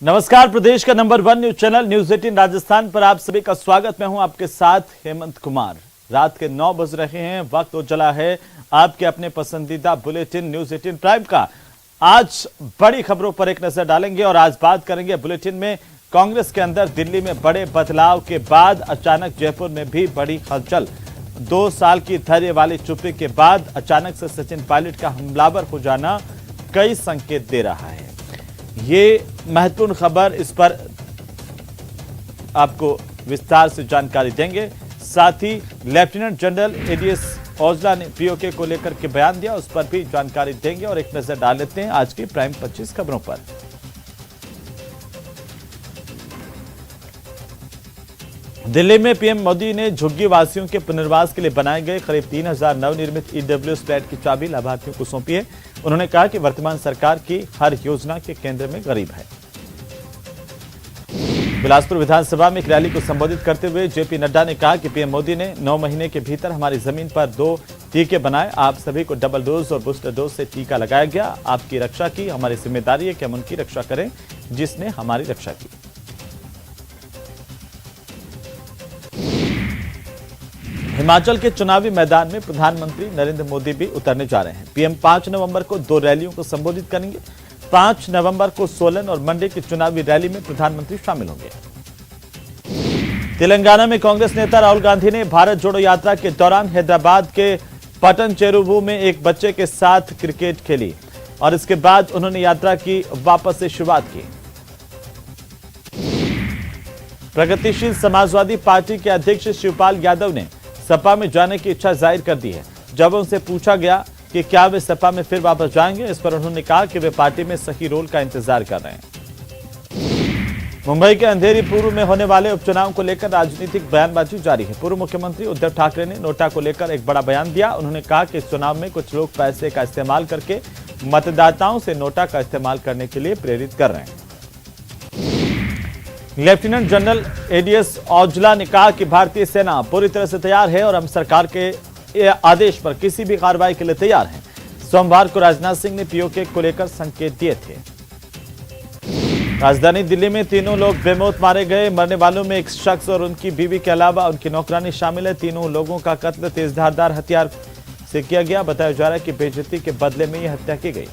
नमस्कार, प्रदेश का number 1 news channel news 18 Rajasthan पर आप सभी का स्वागत। मैं हूं आपके साथ हेमंत कुमार। रात के 9 बज रहे हैं, वक्त हो चला है आपके अपने पसंदीदा बुलेटिन न्यूज 18 प्राइम का। आज बड़ी खबरों पर एक नजर डालेंगे और आज बात करेंगे बुलेटिन में कांग्रेस के अंदर दिल्ली में बड़े बदलाव के बाद अचानक जयपुर में भी बड़ी हलचल। 2 साल की धैर्य वाली चुप्पी के बाद अचानक से सचिन पायलट का हमलावर हो जाना कई संकेत दे रहा है। ये महत्वपूर्ण खबर, इस पर आपको विस्तार से जानकारी देंगे। साथ ही लेफ्टिनेंट जनरल एडीएस औजला ने पीओके को लेकर के बयान दिया, उस पर भी जानकारी देंगे और एक नजर डाल लेते हैं आज की प्राइम 25 खबरों पर। दिल्ली में पीएम मोदी ने झुग्गी वासियों के पुनर्वास के लिए बनाए गए करीब 3000 नवनिर्मित ईडब्ल्यूएस फ्लैट की चाबी लाभार्थियों को सौंपी है। उन्होंने कहा कि वर्तमान सरकार की हर योजना के केंद्र में गरीब है। बिलासपुर विधानसभा में एक रैली को संबोधित करते हुए जेपी नड्डा ने कहा कि पीएम मोदी ने 9 महीने के भीतर हमारी जमीन पर 2 टीके बनाए। आप सभी को डबल डोज और बूस्टर डोज से टीका लगाया गया। आपकी रक्षा की, हमारी जिम्मेदारी है कि हम उनकी रक्षा करें जिसने हमारी रक्षा की। हिमाचल के चुनावी मैदान में प्रधानमंत्री नरेंद्र मोदी भी उतरने जा रहे हैं। पीएम 5 नवंबर को 2 रैलियों को संबोधित करेंगे। 5 नवंबर को सोलन और मंडी की चुनावी रैली में प्रधानमंत्री शामिल होंगे। तेलंगाना में कांग्रेस नेता राहुल गांधी ने भारत जोड़ो यात्रा के दौरान हैदराबाद के पटन चेरुवु में एक बच्चे के साथ क्रिकेट खेली और इसके बाद उन्होंने यात्रा की वापस से शुरुआत की। प्रगतिशील समाजवादी पार्टी के अध्यक्ष शिवपाल यादव ने सपा में जाने की इच्छा जाहिर कर दी है। जब उनसे पूछा गया कि क्या वे सपा में फिर वापस जाएंगे, इस पर उन्होंने कहा कि वे पार्टी में सही रोल का इंतजार कर रहे हैं। मुंबई के अंधेरी पूर्व में होने वाले उपचुनाव को लेकर राजनीतिक बयानबाजी जारी है। पूर्व मुख्यमंत्री उद्धव ठाकरे ने नोटा को लेकर एक बड़ा बयान दिया। उन्होंने कहा कि इस चुनाव में कुछ लोग पैसे का इस्तेमाल करके मतदाताओं से नोटा का इस्तेमाल करने के लिए प्रेरित कर रहे हैं। लेफ्टिनेंट जनरल एडीएस औजला ने कहा कि भारतीय सेना पूरी तरह से तैयार है और हम सरकार के आदेश पर किसी भी कार्रवाई के लिए तैयार हैं। सोमवार को राजनाथ सिंह ने पीओके को लेकर संकेत दिए थे। राजधानी दिल्ली में 3 लोग बेमौत मारे गए। मरने वालों में एक शख्स और उनकी बीवी के अलावा उनकी नौकरानी शामिल है। 3 लोगों का कत्ल तेज धारदार हथियार से किया गया। बताया जा रहा है कि बेइज्जती के बदले में यह हत्या की गई।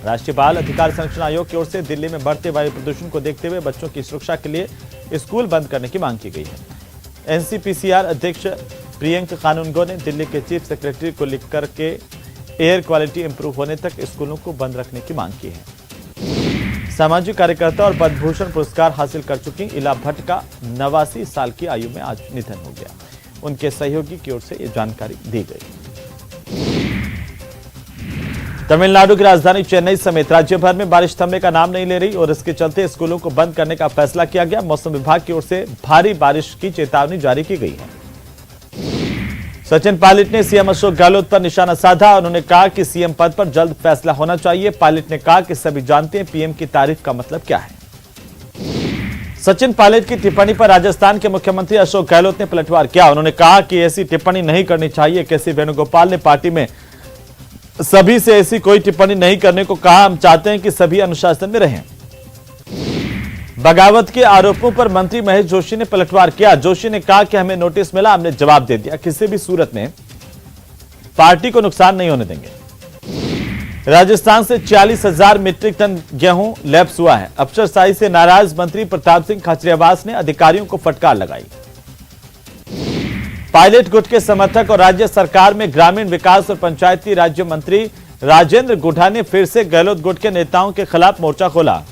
राष्ट्रीय बाल अधिकार संरक्षण आयोग की ओर से दिल्ली में बढ़ते वायु प्रदूषण को देखते हुए बच्चों की सुरक्षा के लिए स्कूल बंद करने की मांग की गई है। एनसीपीसीआर अध्यक्ष प्रियंक कानूनगो ने दिल्ली के चीफ सेक्रेटरी को लिख करके एयर क्वालिटी इंप्रूव होने तक स्कूलों को बंद रखने की मांग की है। सामाजिक कार्यकर्ता और पद्मभूषण पुरस्कार हासिल कर चुकी इला भट्ट का 89 साल की आयु में आज निधन हो गया। उनके सहयोगी की ओर से यह जानकारी दी गई। तमिलनाडु की राजधानी चेन्नई समेत राज्य भर में बारिश थमने का नाम नहीं ले रही और इसके चलते स्कूलों को बंद करने का फैसला किया गया। मौसम विभाग की ओर से भारी बारिश की चेतावनी जारी की गई है। सचिन पायलट ने सीएम अशोक गहलोत पर निशाना साधा। उन्होंने कहा कि सीएम पद पर जल्द फैसला होना चाहिए। पायलट ने कहा कि सभी जानते हैं पीएम की तारीफ का मतलब क्या है। सचिन पायलट की टिप्पणी पर राजस्थान के मुख्यमंत्री अशोक गहलोत ने पलटवार किया। उन्होंने कहा कि ऐसी टिप्पणी नहीं करनी चाहिए। केसी वेणुगोपाल ने पार्टी में सभी से ऐसी कोई टिप्पणी नहीं करने को कहा। हम चाहते हैं कि सभी अनुशासन में रहें। बगावत के आरोपों पर मंत्री महेश जोशी ने पलटवार किया। जोशी ने कहा कि हमें नोटिस मिला, हमने जवाब दे दिया। किसी भी सूरत में पार्टी को नुकसान नहीं होने देंगे। राजस्थान से 40,000 मीट्रिक टन गेहूं लैप्स हुआ है। अफसरशाही से नाराज मंत्री प्रताप सिंह खाचरियावास ने अधिकारियों को फटकार लगाई। पायलट गुट के समर्थक और राज्य सरकार में ग्रामीण विकास और पंचायती राज्य मंत्री राजेंद्र गुढ़ा ने फिर से गहलोत गुट के नेताओं के खिलाफ मोर्चा खोला।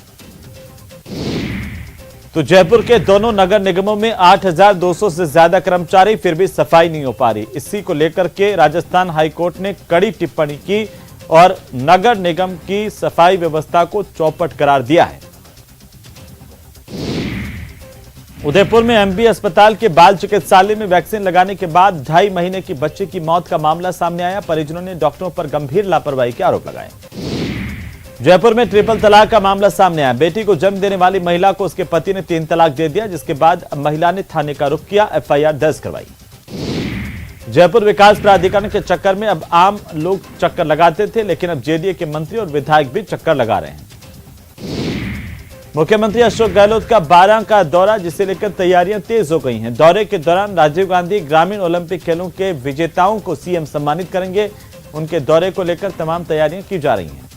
तो जयपुर के दोनों नगर निगमों में 8,200 से ज्यादा कर्मचारी, फिर भी सफाई नहीं हो पा रही। इसी को लेकर के राजस्थान हाईकोर्ट ने कड़ी टिप्पणी की और नगर निगम की सफाई व्यवस्था को चौपट करार दिया है। उदयपुर में एमबी अस्पताल के बाल चिकित्सालय में वैक्सीन लगाने के बाद 2.5 महीने की बच्चे की मौत का मामला सामने आया। परिजनों ने डॉक्टरों पर गंभीर लापरवाही के आरोप लगाए। जयपुर में ट्रिपल तलाक का मामला सामने आया। बेटी को जन्म देने वाली महिला को उसके पति ने 3 तलाक दे दिया, जिसके बाद महिला ने थाने का रुख किया, एफआईआर दर्ज करवाई। जयपुर विकास प्राधिकरण के चक्कर में अब आम लोग चक्कर लगाते थे, लेकिन अब जेडीए के मंत्री और विधायक भी चक्कर लगा रहे हैं। मुख्यमंत्री अशोक गहलोत का 12 का दौरा, जिसे लेकर तैयारियां तेज हो गई हैं। दौरे के दौरान राजीव गांधी ग्रामीण ओलंपिक खेलों के विजेताओं को सीएम सम्मानित करेंगे। उनके दौरे को लेकर तमाम तैयारियां की जा रही हैं।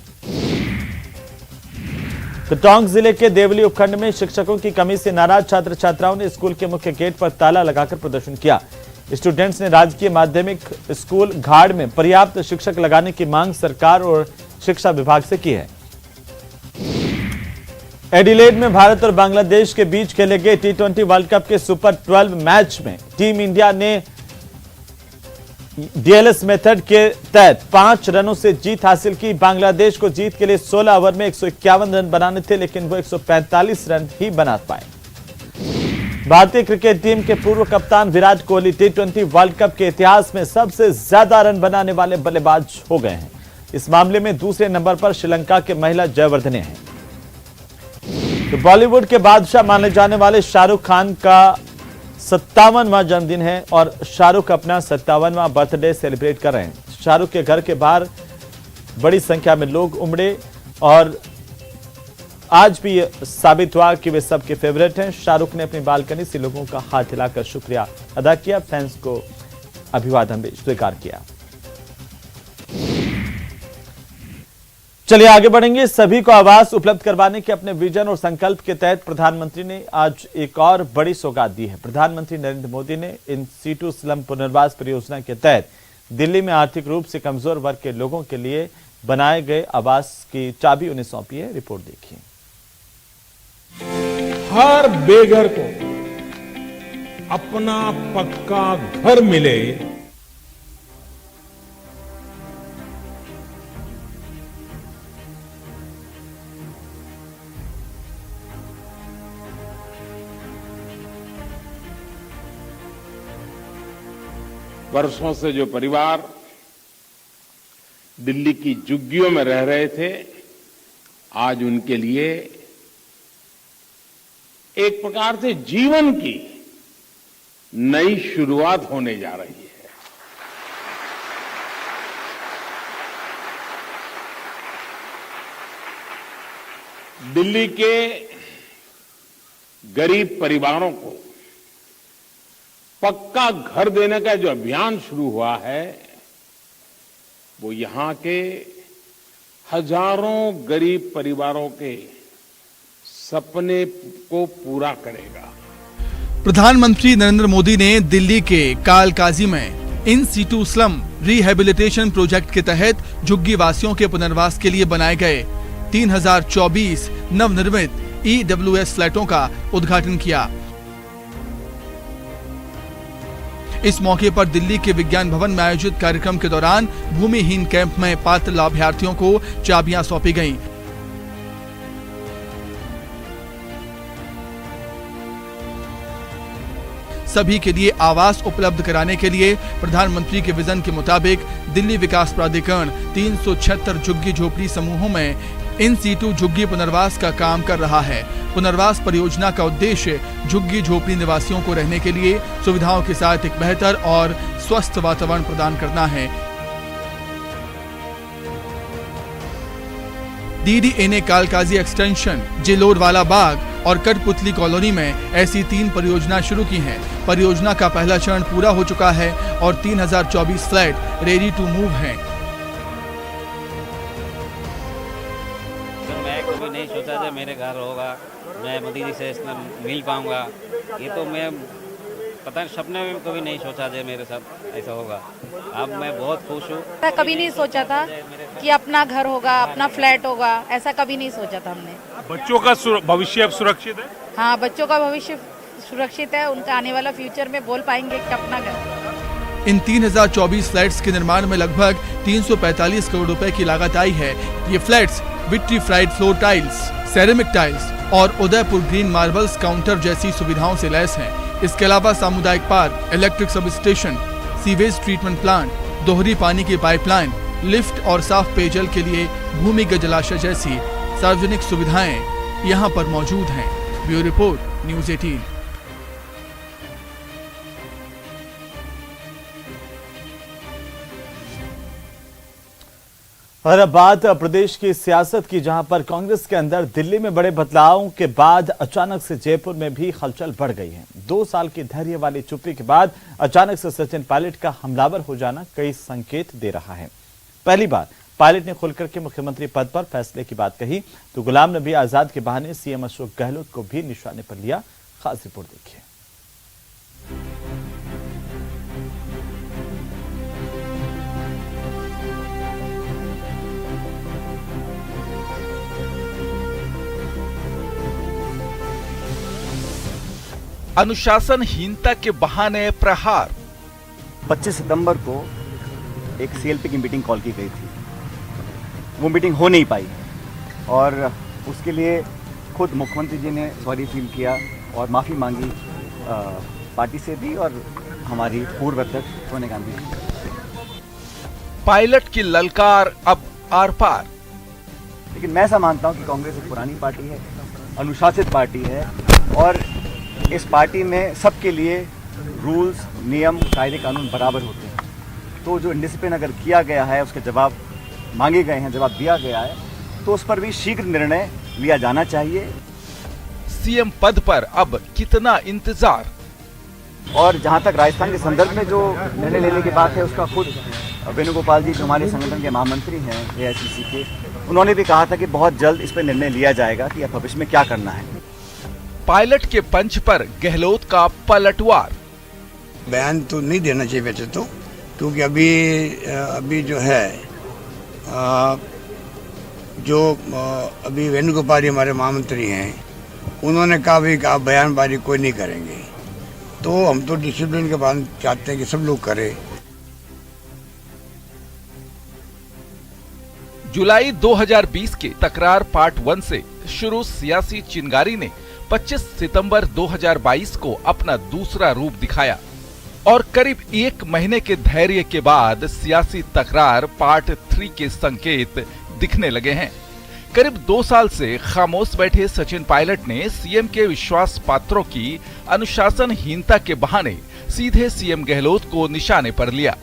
तो टोंक जिले के देवली उपखंड में शिक्षकों की कमी से नाराज छात्र छात्राओं ने स्कूल के मुख्य गेट पर ताला लगाकर प्रदर्शन किया। स्टूडेंट्स ने राजकीय माध्यमिक स्कूल घाड़ में पर्याप्त शिक्षक लगाने की मांग सरकार और शिक्षा विभाग से की है। एडिलेड में भारत और बांग्लादेश के बीच खेले गए T20 वर्ल्ड कप के सुपर 12 मैच में टीम इंडिया ने डीएलएस मेथड के तहत 5 रनों से जीत हासिल की। बांग्लादेश को जीत के लिए 16 ओवर में 151 रन बनाने थे, लेकिन वो 145 रन ही बना पाए। भारतीय क्रिकेट टीम के पूर्व कप्तान Virat Kohli T20 world cup के इतिहास में सबसे ज्यादा रन बनाने वाले बल्लेबाज हो गए हैं। इस मामले में दूसरे नंबर पर श्रीलंका के महिला जयवर्धने हैं। तो बॉलीवुड के बादशाह माने जाने वाले शाहरुख खान का 57वां जन्मदिन है और शाहरुख अपना 57वां बर्थडे सेलिब्रेट कर रहे हैं। शाहरुख के घर के बाहर बड़ी संख्या में लोग उमड़े और आज भी यह साबित हुआ कि वे सबके फेवरेट हैं। शाहरुख ने अपनी बालकनी से लोगों का हाथ हिलाकर शुक्रिया अदा किया, फैंस को अभिवादन भी स्वीकार किया। चलिए आगे बढ़ेंगे। सभी को आवास उपलब्ध करवाने के अपने विजन और संकल्प के तहत प्रधानमंत्री ने आज एक और बड़ी सौगात दी है। प्रधानमंत्री नरेंद्र मोदी ने इन सीटू स्लम पुनर्वास परियोजना के तहत दिल्ली में आर्थिक रूप से कमजोर वर्ग के लोगों के लिए बनाए गए आवास की चाबी उन्हें सौंपी है। रिपोर्ट देखिए। हर बेघर को अपना पक्का घर मिले, वर्षों से जो परिवार दिल्ली की झुग्गियों में रह रहे थे, आज उनके लिए एक प्रकार से जीवन की नई शुरुआत होने जा रही है। दिल्ली के गरीब परिवारों को पक्का घर देने का जो अभियान शुरू हुआ है, वो यहां के हजारों गरीब परिवारों के सपने को पूरा करेगा। प्रधानमंत्री नरेंद्र मोदी ने दिल्ली के कालकाजी में in situ slum rehabilitation project के तहत झुग्गी वासियों के पुनर्वास के लिए बनाए गए 3024 नवनिर्मित EWS फ्लैटों का उद्घाटन किया। इस मौके पर दिल्ली के विज्ञान भवन में आयोजित कार्यक्रम के दौरान भूमिहीन कैंप में पात्र लाभार्थियों को चाबियां सौंपी गईं। सभी के लिए आवास उपलब्ध कराने के लिए प्रधानमंत्री के विजन के मुताबिक दिल्ली विकास प्राधिकरण 376 झुग्गी झोपड़ी समूहों में इन सीटू झुग्गी पुनर्वास का काम कर रहा है। पुनर्वास परियोजना का उद्देश्य झुग्गी झोपड़ी निवासियों को रहने के लिए सुविधाओं के साथ एक बेहतर और स्वस्थ वातावरण प्रदान करना है। DDNA कालकाजी एक्सटेंशन, जिलोरवाला बाग और कठपुतली कॉलोनी में ऐसी 3 परियोजना शुरू की हैं। परियोजना का पहला चरण पूरा हो चुका है और 3024 फ्लैट रेडी टू मूव हैं। मैं कभी नहीं सोचा था मेरे घर होगा, मैं मोदी से इसमें मिल पाऊंगा। ये तो मैं पता नहीं, सपने में कभी नहीं सोचा था मेरे साथ ऐसा होगा। अब मैं बहुत खुश हूँ। मैं कभी नहीं सोचा था कि अपना घर होगा, अपना फ्लैट होगा, ऐसा कभी नहीं सोचा था हमने। बच्चों का भविष्य अब सुरक्षित है। हाँ, बच्चों का भविष्य सुरक्षित है। उनका आने वाला फ्यूचर में बोल पाएंगे कि अपना घर। इन 3024 फ्लैट्स के निर्माण में लगभग 345 करोड़ रुपए की लागत आई है। ये flats vitrified floor tiles, ceramic tiles और उदयपुर ग्रीन मार्बल्स काउंटर जैसी सुविधाओं से लैस हैं। इसके अलावा सामुदायिक park, electric sub station, sewage treatment plant, दोहरी पानी की पाइपलाइन, लिफ्ट और साफ पेयजल के लिए भूमिगत जलाशय जैसी सार्वजनिक सुविधाएं यहां पर मौजूद हैं। Bureau report, news 18। और अब बात प्रदेश की सियासत की, जहां पर कांग्रेस के अंदर दिल्ली में बड़े बदलावों के बाद अचानक से जयपुर में भी हलचल बढ़ गई है। 2 साल की धैर्य वाली चुप्पी के बाद अचानक से सचिन पायलट का हमलावर हो जाना कई संकेत दे रहा है। पहली बार पायलट ने खुलकर के मुख्यमंत्री पद पर फैसले की बात कही तो गुलाम नबी आजाद के बहाने सीएम अशोक गहलोत को भी निशाने पर लिया। खास रिपोर्ट देखिए। अनुशासनहीनता के बहाने प्रहार। 25 सितंबर को एक सीएलपी की मीटिंग कॉल की गई थी, वो मीटिंग हो नहीं पाई और उसके लिए खुद मुख्यमंत्री जी ने सॉरी फील किया और माफ़ी मांगी पार्टी से भी और हमारी पूर्व अध्यक्ष सोनिया गांधी जी। पायलट की ललकार अब आर पार। लेकिन मैं ऐसा मानता हूं कि कांग्रेस एक पुरानी पार्टी है, अनुशासित पार्टी है और इस पार्टी में सबके लिए रूल्स, नियम, कायदे कानून बराबर होते हैं। तो जो इंडिसिप्लिन अगर किया गया है, उसके जवाब मांगे गए हैं, जवाब दिया गया है, तो उस पर भी शीघ्र निर्णय लिया जाना चाहिए। सीएम पद पर अब कितना इंतजार? और जहां तक राजस्थान के संदर्भ में जो निर्णय लेने की बात है, उसका खुद वेणुगोपाल जी जो हमारे संगठन के महामंत्री हैं एआईसीसी के, उन्होंने भी कहा था कि बहुत जल्द इस पर निर्णय लिया जाएगा कि अब भविष्य में क्या करना है। पायलट के पंच पर गहलोत का पलटवार। बयान तो नहीं देना चाहिए वैसे तो, क्योंकि अभी जो है अभी वेणुगोपाल जी हमारे महामंत्री हैं, उन्होंने कहा भी आप बयानबाजी कोई नहीं करेंगे, तो हम तो डिसिप्लिन के बाद चाहते हैं कि सब लोग करें। जुलाई 2020 के तकरार पार्ट 1 से शुरू सियासी चिंगारी ने 25 सितंबर 2022 को अपना दूसरा रूप दिखाया और करीब 1 महीने के धैर्य के बाद सियासी तकरार पार्ट 3 के संकेत दिखने लगे हैं। करीब 2 साल से खामोश बैठे सचिन पायलट ने सीएम के विश्वास पात्रों की अनुशासनहीनता के बहाने सीधे सीएम गहलोत को निशाने पर लिया।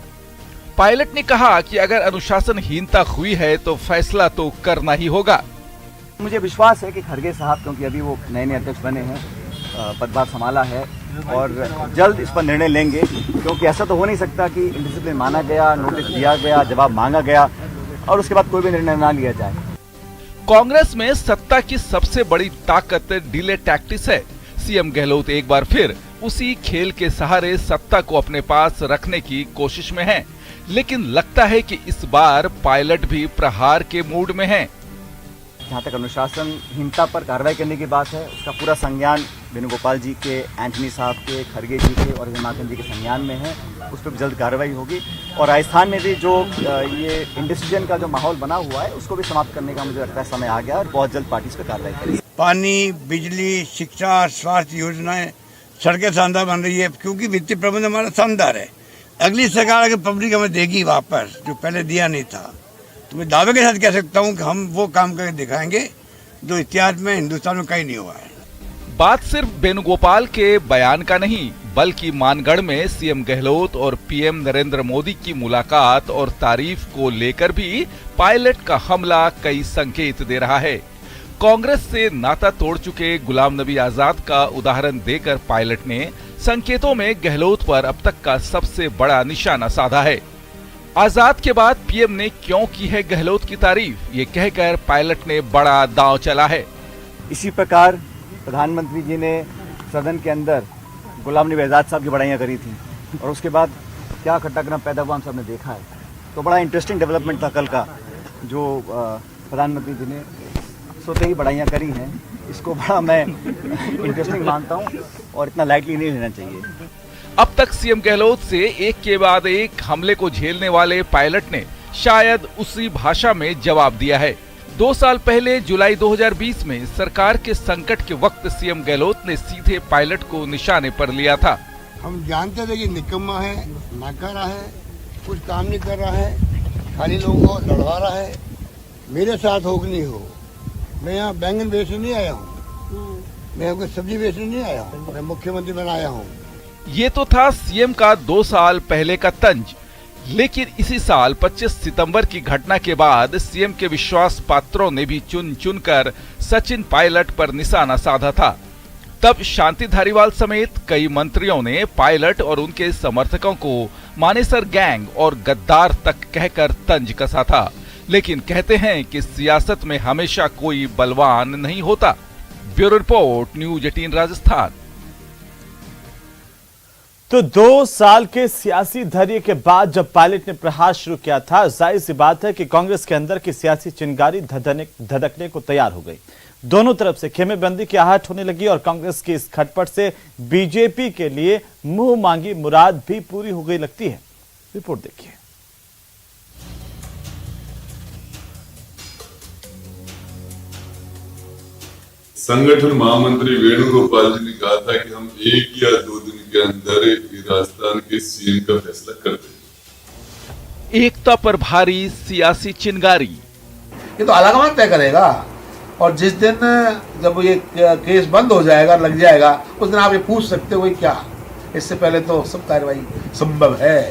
पायलट ने कहा कि अगर अनुशासनहीनता हुई है तो फैसला तो करना ही होगा। मुझे विश्वास है कि खड़गे साहब, क्योंकि अभी वो नए अध्यक्ष बने हैं, पदभार संभाला है और जल्द इस पर निर्णय लेंगे, क्योंकि ऐसा तो हो नहीं सकता कि इंडिसिप्लिन माना गया, नोटिस दिया गया, जवाब मांगा गया और उसके बाद कोई भी निर्णय ना लिया जाए। कांग्रेस में सत्ता की सबसे बड़ी ताकत डिले टैक्टिस है। सीएम गहलोत एक बार फिर उसी खेल के सहारे सत्ता को अपने पास रखने की कोशिश में हैं, लेकिन लगता है कि इस बार पायलट भी प्रहार के मूड में हैं। जहाँ तक अनुशासनहीनता पर कार्रवाई करने की बात है, उसका पूरा संज्ञान वेणुगोपाल जी के, एंटनी साहब के, खड़गे जी के और हिमाचल जी के संज्ञान में है, उस पर जल्द कार्रवाई होगी। और राजस्थान में भी जो ये इंडिसीजन का जो माहौल बना हुआ है, उसको भी समाप्त करने का मुझे लगता है समय आ गया और बहुत जल्द पार्टी इस पर कार्रवाई करेगी। पानी, बिजली, शिक्षा, स्वास्थ्य योजनाएं, सड़कें शानदार बन रही है, क्योंकि वित्तीय प्रबंध हमारा शानदार है। अगली सरकार अगर पब्लिक हमें देगी वापस, जो पहले दिया नहीं था, तो मैं दावे के साथ कह सकता हूं कि हम वो काम करके दिखाएंगे जो इतिहास में हिंदुस्तान में कहीं नहीं हुआ है। बात सिर्फ वेणुगोपाल के बयान का नहीं, बल्कि मानगढ़ में सीएम गहलोत और पीएम नरेंद्र मोदी की मुलाकात और तारीफ को लेकर भी पायलट का हमला कई संकेत दे रहा है। कांग्रेस से नाता तोड़ चुके गुलाम नबी आजाद का उदाहरण देकर पायलट ने संकेतों में गहलोत पर अब तक का सबसे बड़ा निशाना साधा है। आजाद के बाद पीएम ने क्यों की है गहलोत की तारीफ, ये कहकर पायलट ने बड़ा दांव चला है। इसी प्रकार प्रधानमंत्री जी ने सदन के अंदर गुलाम नबी आजाद साहब की बड़ाइयाँ करी थी और उसके बाद क्या घटनाक्रम पैदा हुआ हम सब ने देखा है। तो बड़ा इंटरेस्टिंग डेवलपमेंट था कल का, जो प्रधानमंत्री जी ने सोते ही बड़ाइयाँ करी हैं। इसको बड़ा मैं इंटरेस्टिंग मानता हूँ और इतना लाइटली नहीं लेना चाहिए। अब तक सीएम गहलोत से एक के बाद एक हमले को झेलने वाले पायलट ने शायद उसी भाषा में जवाब दिया है। 2 साल पहले जुलाई 2020 में सरकार के संकट के वक्त सीएम गहलोत ने सीधे पायलट को निशाने पर लिया था। हम जानते थे कि निकम्मा है, नाकारा है, कुछ काम नहीं कर रहा है, खाली लोगों को लड़वा रहा है। मेरे साथ हो कि नहीं हो, मैं यहाँ बैंगन बेचने नहीं आया हूँ, मैं यहाँ कोई सब्जी बेचने नहीं आया हूँ, मैं मुख्यमंत्री बनाया हूँ। ये तो था सीएम का 2 साल पहले का तंज। लेकिन इसी साल 25 सितंबर की घटना के बाद सीएम के विश्वास पात्रों ने भी चुन चुनकर सचिन पायलट पर निशाना साधा था। तब शांति धारीवाल समेत कई मंत्रियों ने पायलट और उनके समर्थकों को मानेसर गैंग और गद्दार तक कहकर तंज कसा था। लेकिन कहते हैं कि सियासत में हमेशा कोई बलवान नहीं होता। Bureau report, news 18 Rajasthan. तो 2 साल के सियासी धैर्य के बाद जब पायलट ने प्रहार शुरू किया था, जाहिर सी बात है कि कांग्रेस के अंदर की सियासी चिंगारी धधकने को तैयार हो गई। दोनों तरफ से खेमेबंदी की आहट होने लगी और कांग्रेस की इस खटपट से बीजेपी के लिए मुंह मांगी मुराद भी पूरी हो गई लगती है। रिपोर्ट देखिए। संगठन महामंत्री वेणुगोपाल जी ने कहा था कि हम 1 या 2 दिन के अंदर राजस्थान के सीएम का फैसला कर देंगे। एकता पर भारी सियासी चिंगारी। ये तो आलाकमान तय करेगा और जिस दिन जब ये केस बंद हो जाएगा, लग जाएगा, उस दिन आप ये पूछ सकते हो क्या। इससे पहले तो सब कार्रवाई संभव है।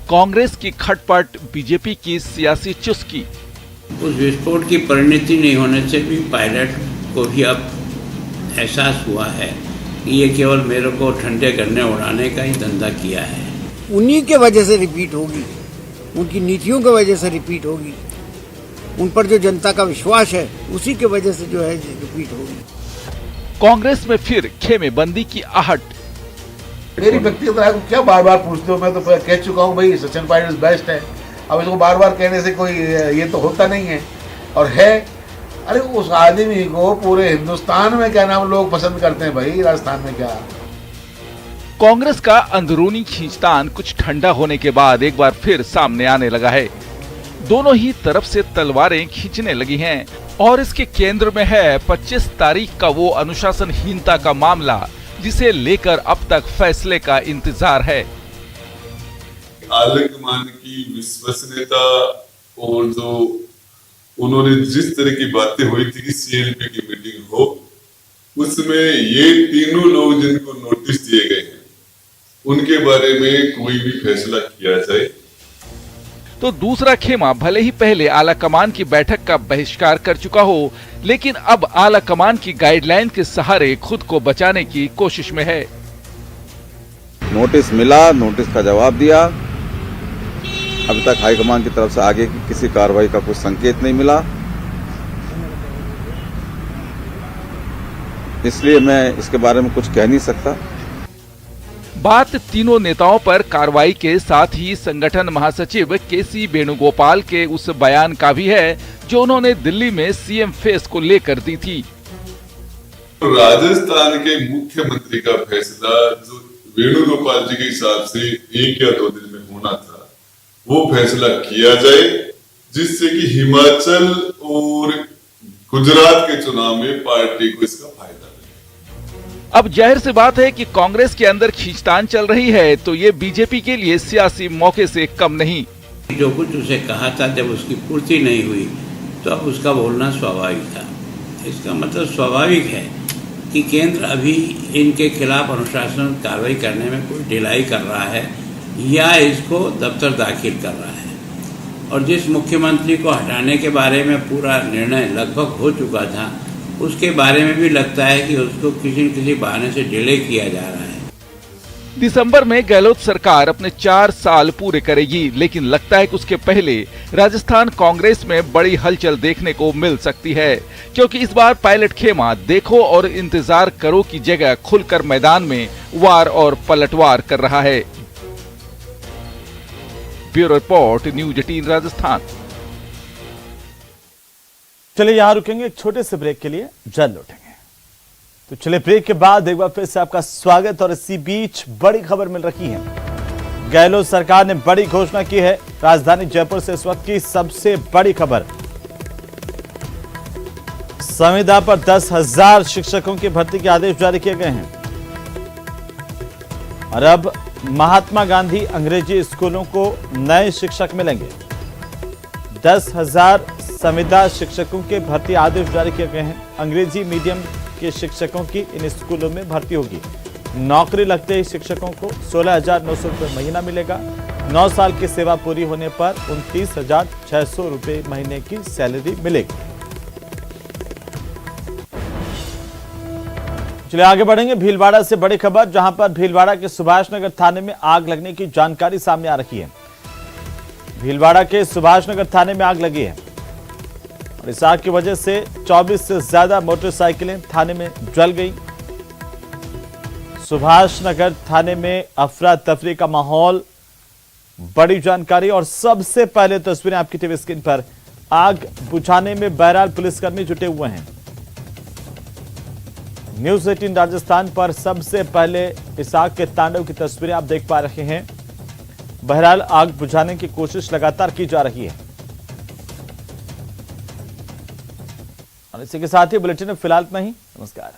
कांग्रेस की खटपट, बीजेपी की सियासी चुस्की। उस विस्फोट की परिणति नहीं होने से भी पायलट को भी अब एहसास हुआ है कि ये केवल मेरे को ठंडे करने उड़ाने का ही धंधा किया है। उन्हीं के वजह से रिपीट होगी, उनकी नीतियों की वजह से रिपीट होगी, उन पर जो जनता का विश्वास है उसी की वजह से जो है रिपीट होगी। कांग्रेस में फिर खेमेबंदी की आहट। मेरी व्यक्तिगत राय को क्या बार बार पूछते हो? मैं तो कह चुका हूँ भाई सचिन पायलट बेस्ट है। अब इसको बार बार कहने से कोई ये तो होता नहीं है। और है, अरे उस आदमी को पूरे हिंदुस्तान में क्या नाम लोग पसंद करते हैं भाई, राजस्थान में क्या। कांग्रेस का अंदरूनी खींचतान कुछ ठंडा होने के बाद एक बार फिर सामने आने लगा है। दोनों ही तरफ से तलवारें खींचने लगी हैं और इसके केंद्र में है 25 तारीख का वो अनुशासनहीनता का मामला जिसे लेकर अब तक फैसले का इंतजार है। आलाकमान की विश्वसनीयता और जो उन्होंने जिस तरह की बातें हुई थी कि सीएलपी की मीटिंग हो, उसमें ये तीनों लोग जिनको नोटिस दिए गए हैं उनके बारे में कोई भी फैसला किया जाए। तो दूसरा खेमा भले ही पहले आलाकमान की बैठक का बहिष्कार कर चुका हो, लेकिन अब आलाकमान की गाइडलाइन के सहारे खुद को बचाने की कोशिश में है। नोटिस मिला, नोटिस का जवाब दिया। अभी तक हाईकमान की तरफ से आगे की किसी कार्रवाई का कुछ संकेत नहीं मिला, इसलिए मैं इसके बारे में कुछ कह नहीं सकता। बात तीनों नेताओं पर कार्रवाई के साथ ही संगठन महासचिव केसी वेणुगोपाल के उस बयान का भी है जो उन्होंने दिल्ली में सीएम फेस को लेकर दी थी। राजस्थान के मुख्यमंत्री का फैसला जो वेणुगोपाल जी के हिसाब से 1 या 2 दिन में होना था, वो फैसला किया जाए जिससे कि हिमाचल और गुजरात के चुनाव में पार्टी को इसका फायदा मिले। अब जाहिर सी बात है कि कांग्रेस के अंदर खींचतान चल रही है तो ये बीजेपी के लिए सियासी मौके से कम नहीं। जो कुछ उसे कहा था जब उसकी पूर्ति नहीं हुई तो अब उसका बोलना स्वाभाविक था। इसका मतलब स्वाभाविक है कि केंद्र अभी इनके खिलाफ अनुशासन कार्रवाई करने में कोई ढिलाई कर रहा है या इसको दफ्तर दाखिल कर रहा है। और जिस मुख्यमंत्री को हटाने के बारे में पूरा निर्णय लगभग हो चुका था, उसके बारे में भी लगता है कि उसको किसी न किसी बहाने से डिले किया जा रहा है। दिसंबर में गहलोत सरकार अपने 4 साल पूरे करेगी, लेकिन लगता है कि उसके पहले राजस्थान कांग्रेस में बड़ी हलचल देखने को मिल सकती है, क्योंकि इस बार पायलट खेमा देखो और इंतजार करो की जगह खुलकर मैदान में वार और पलटवार कर रहा है। Bureau report, news 18 Rajasthan. चलिए यहां रुकेंगे एक छोटे से ब्रेक के लिए, जल्द लौटेंगे। तो चलिए ब्रेक के बाद एक बार फिर से आपका स्वागत। और इसी बीच बड़ी खबर मिल रही है। गहलोत सरकार ने बड़ी घोषणा की है। राजधानी जयपुर से इस वक्त की सबसे बड़ी खबर, संविदा पर 10,000 शिक्षकों की भर्ती के आदेश जारी किए गए हैं। और अब महात्मा गांधी अंग्रेजी स्कूलों को नए शिक्षक मिलेंगे। 10,000 संविदा शिक्षकों के भर्ती आदेश जारी किए गए हैं। अंग्रेजी मीडियम के शिक्षकों की इन स्कूलों में भर्ती होगी। नौकरी लगते ही शिक्षकों को 16,900 रुपये महीना मिलेगा। 9 साल की सेवा पूरी होने पर 29,600 रुपए महीने की सैलरी मिलेगी। चलिए आगे बढ़ेंगे। भीलवाड़ा से बड़ी खबर, जहां पर भीलवाड़ा के सुभाष नगर थाने में आग लगने की जानकारी सामने आ रही है। भीलवाड़ा के सुभाष नगर थाने में आग लगी है और इस आग की वजह से 24 से ज्यादा मोटरसाइकिलें थाने में जल गई। सुभाष नगर थाने में अफरा तफरी का माहौल। बड़ी जानकारी और सबसे पहले तस्वीरें आपकी टीवी स्क्रीन पर। आग बुझाने में बहरहाल पुलिसकर्मी जुटे हुए हैं। न्यूज 18 राजस्थान पर सबसे पहले इस आग के तांडव की तस्वीरें आप देख पा रहे हैं। बहरहाल आग बुझाने की कोशिश लगातार की जा रही है। और इसी के साथ ही बुलेटिन में फिलहाल इतना ही। नमस्कार।